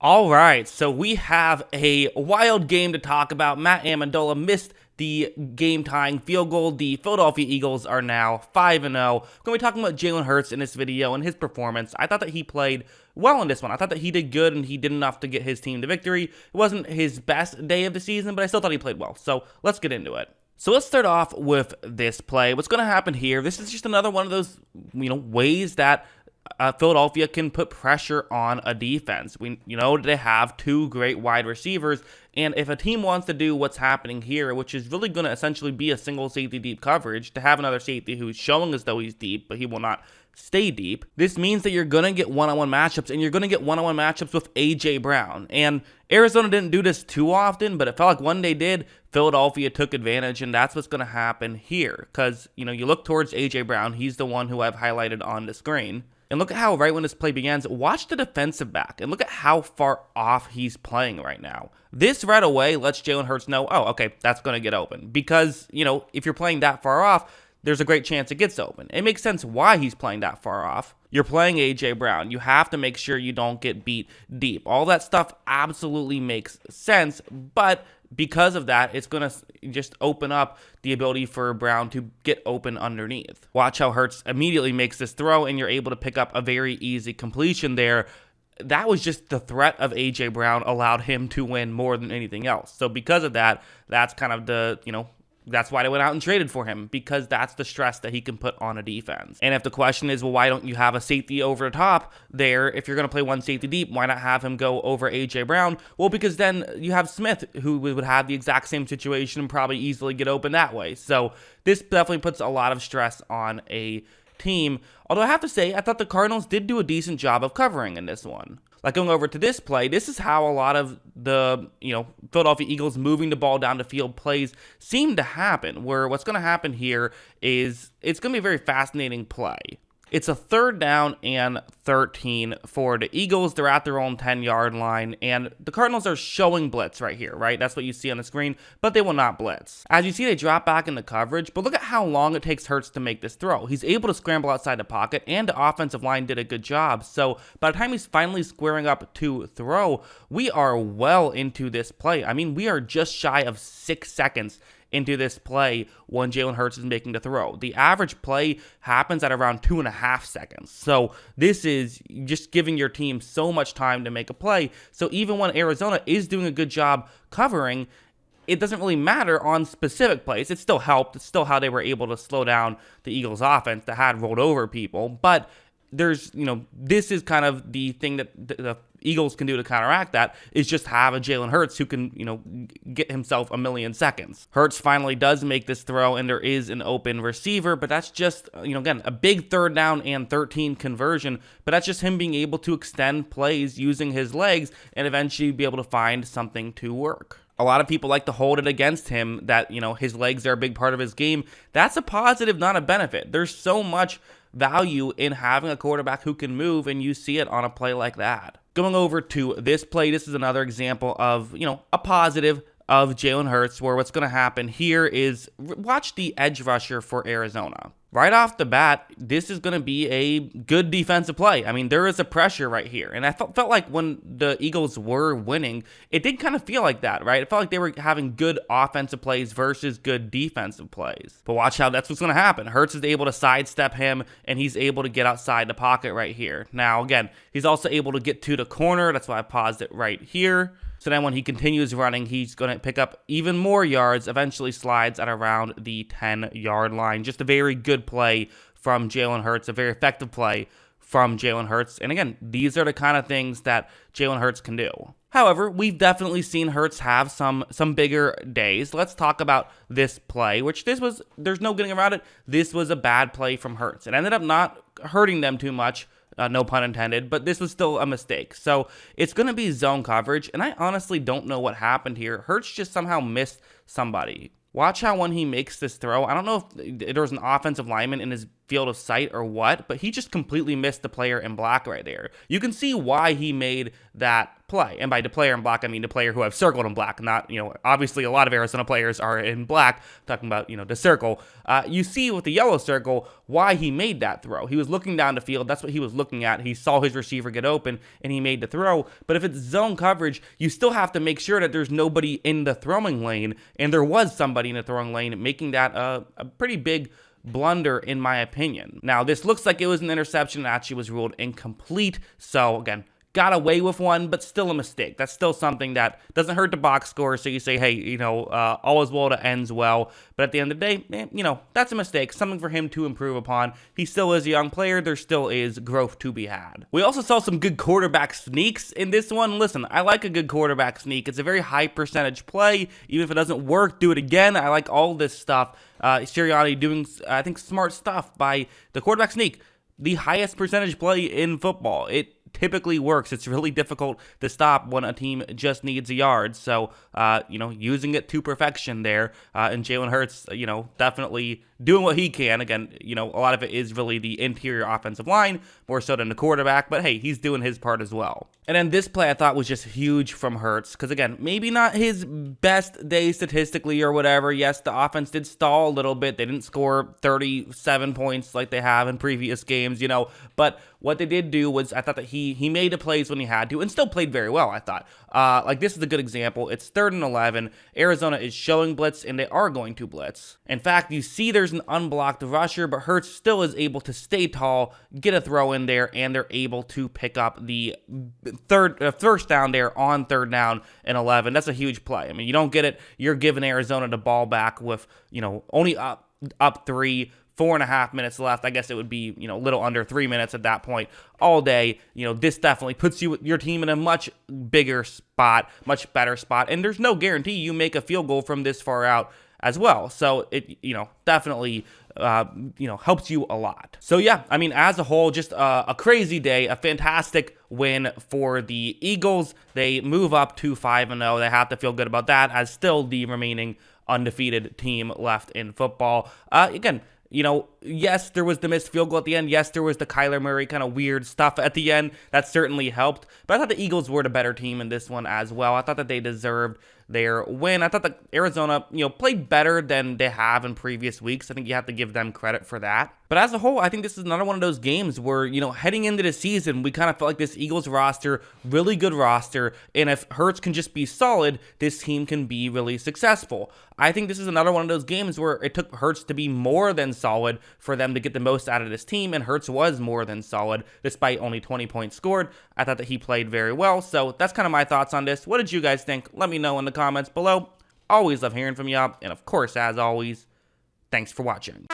All right, so we have a wild game to talk about. Matt Amendola missed the game-tying field goal. The Philadelphia Eagles are now 5-0. We're going to be talking about Jalen Hurts in this video and his performance. I thought that he played well in this one. I thought that he did good and he did enough to get his team to victory. It wasn't his best day of the season, but I still thought he played well. So let's get into it. So let's start off with this play. What's going to happen here, this is just another one of those, ways that Philadelphia can put pressure on a defense. They have two great wide receivers, and if a team wants to do what's happening here, which is really going to essentially be a single safety deep coverage, to have another safety who's showing as though he's deep, but he will not stay deep, this means that you're going to get one-on-one matchups, and you're going to get one-on-one matchups with A.J. Brown. And Arizona didn't do this too often, but it felt like when they did, Philadelphia took advantage, and that's what's going to happen here. Because, you look towards A.J. Brown, he's the one who I've highlighted on the screen. And look at how right when this play begins, watch the defensive back, and look at how far off he's playing right now. This right away lets Jalen Hurts know, oh, okay, that's going to get open. Because, if you're playing that far off, there's a great chance it gets open. It makes sense why he's playing that far off. You're playing A.J. Brown. You have to make sure you don't get beat deep. All that stuff absolutely makes sense, but because of that, it's going to just open up the ability for Brown to get open underneath. Watch how Hurts immediately makes this throw, and you're able to pick up a very easy completion there. That was just the threat of A.J. Brown allowed him to win more than anything else. So because of that, that's kind of the, that's why they went out and traded for him, because that's the stress that he can put on a defense. And if the question is, well, why don't you have a safety over the top there? If you're going to play one safety deep, why not have him go over A.J. Brown? Well, because then you have Smith, who would have the exact same situation and probably easily get open that way. So this definitely puts a lot of stress on a team. Although I have to say, I thought the Cardinals did do a decent job of covering in this one. Like going over to this play, this is how a lot of the, Philadelphia Eagles moving the ball down the field plays seem to happen, where what's going to happen here is it's going to be a very fascinating play. It's a 3rd down and 13 for the Eagles. They're at their own 10-yard line, and the Cardinals are showing blitz right here, right? That's what you see on the screen, but they will not blitz. As you see, they drop back in the coverage, but look at how long it takes Hurts to make this throw. He's able to scramble outside the pocket, and the offensive line did a good job. So by the time he's finally squaring up to throw, we are well into this play. I mean, we are just shy of 6 seconds into this play when Jalen Hurts is making the throw. The average play happens at around 2.5 seconds. So this is just giving your team so much time to make a play. So even when Arizona is doing a good job covering, it doesn't really matter on specific plays. It still helped. It's still how they were able to slow down the Eagles offense that had rolled over people. But there's, this is kind of the thing that the Eagles can do to counteract that, is just have a Jalen Hurts who can, get himself a million seconds. Hurts finally does make this throw, and there is an open receiver, but that's just, again, a big 3rd down and 13 conversion, but that's just him being able to extend plays using his legs and eventually be able to find something to work. A lot of people like to hold it against him that, his legs are a big part of his game. That's a positive, not a benefit. There's so much value in having a quarterback who can move, and you see it on a play like that. Going over to this play, this is another example of, a positive of Jalen Hurts, where what's going to happen here is watch the edge rusher for Arizona. Right off the bat, this is going to be a good defensive play. I mean, there is a pressure right here. And I felt like when the Eagles were winning, it did kind of feel like that, right? It felt like they were having good offensive plays versus good defensive plays. But watch how that's what's going to happen. Hurts is able to sidestep him, and he's able to get outside the pocket right here. Now, again, he's also able to get to the corner. That's why I paused it right here. So then when he continues running, he's going to pick up even more yards, eventually slides at around the 10-yard line. Just a very good play from Jalen Hurts, a very effective play from Jalen Hurts. And again, these are the kind of things that Jalen Hurts can do. However, we've definitely seen Hurts have some bigger days. Let's talk about this play, which there's no getting around it. This was a bad play from Hurts. It ended up not hurting them too much. No pun intended, but this was still a mistake. So it's going to be zone coverage, and I honestly don't know what happened here. Hurts just somehow missed somebody. Watch how when he makes this throw, I don't know if there was an offensive lineman in his field of sight or what, but he just completely missed the player in black right there. You can see why he made that play. And by the player in black, I mean the player who I've circled in black, not, obviously a lot of Arizona players are in black, talking about, the circle. You see with the yellow circle why he made that throw. He was looking down the field. That's what he was looking at. He saw his receiver get open and he made the throw. But if it's zone coverage, you still have to make sure that there's nobody in the throwing lane. And there was somebody in the throwing lane, making that a pretty big blunder in my opinion. Now, this looks like it was an interception and actually was ruled incomplete. So again, got away with one, but still a mistake. That's still something that doesn't hurt the box score. So you say, hey, all is well that ends well. But at the end of the day, that's a mistake. Something for him to improve upon. He still is a young player. There still is growth to be had. We also saw some good quarterback sneaks in this one. Listen, I like a good quarterback sneak. It's a very high percentage play. Even if it doesn't work, do it again. I like all this stuff. Sirianni doing, I think, smart stuff by the quarterback sneak. The highest percentage play in football. It typically works. It's really difficult to stop when a team just needs a yard. So, using it to perfection there. And Jalen Hurts, definitely doing what he can. Again, a lot of it is really the interior offensive line, more so than the quarterback. But hey, he's doing his part as well. And then this play I thought was just huge from Hurts. Because again, maybe not his best day statistically or whatever. Yes, the offense did stall a little bit. They didn't score 37 points like they have in previous games, But what they did do was I thought that he made the plays when he had to and still played very well, I thought. This is a good example. It's 3rd and 11. Arizona is showing blitz, and they are going to blitz. In fact, you see there's an unblocked rusher, but Hurts still is able to stay tall, get a throw in there, and they're able to pick up the first down there on 3rd down and 11. That's a huge play. I mean, you don't get it. You're giving Arizona the ball back with, only up 3, 4.5 minutes left. I guess it would be, a little under 3 minutes at that point all day. This definitely puts your team in a much bigger spot, much better spot. And there's no guarantee you make a field goal from this far out as well. So it, definitely, helps you a lot. So yeah, I mean, as a whole, just a crazy day, a fantastic win for the Eagles. They move up to 5-0. They have to feel good about that as still the remaining undefeated team left in football. Again, yes, there was the missed field goal at the end. Yes, there was the Kyler Murray kind of weird stuff at the end. That certainly helped. But I thought the Eagles were the better team in this one as well. I thought that they deserved their win. I thought that Arizona, played better than they have in previous weeks. I think you have to give them credit for that. But as a whole, I think this is another one of those games where, heading into the season, we kind of felt like this Eagles roster, really good roster, and if Hurts can just be solid, this team can be really successful. I think this is another one of those games where it took Hurts to be more than solid for them to get the most out of this team, and Hurts was more than solid, despite only 20 points scored. I thought that he played very well, so that's kind of my thoughts on this. What did you guys think? Let me know in the comments below. Always love hearing from y'all, and of course, as always, thanks for watching.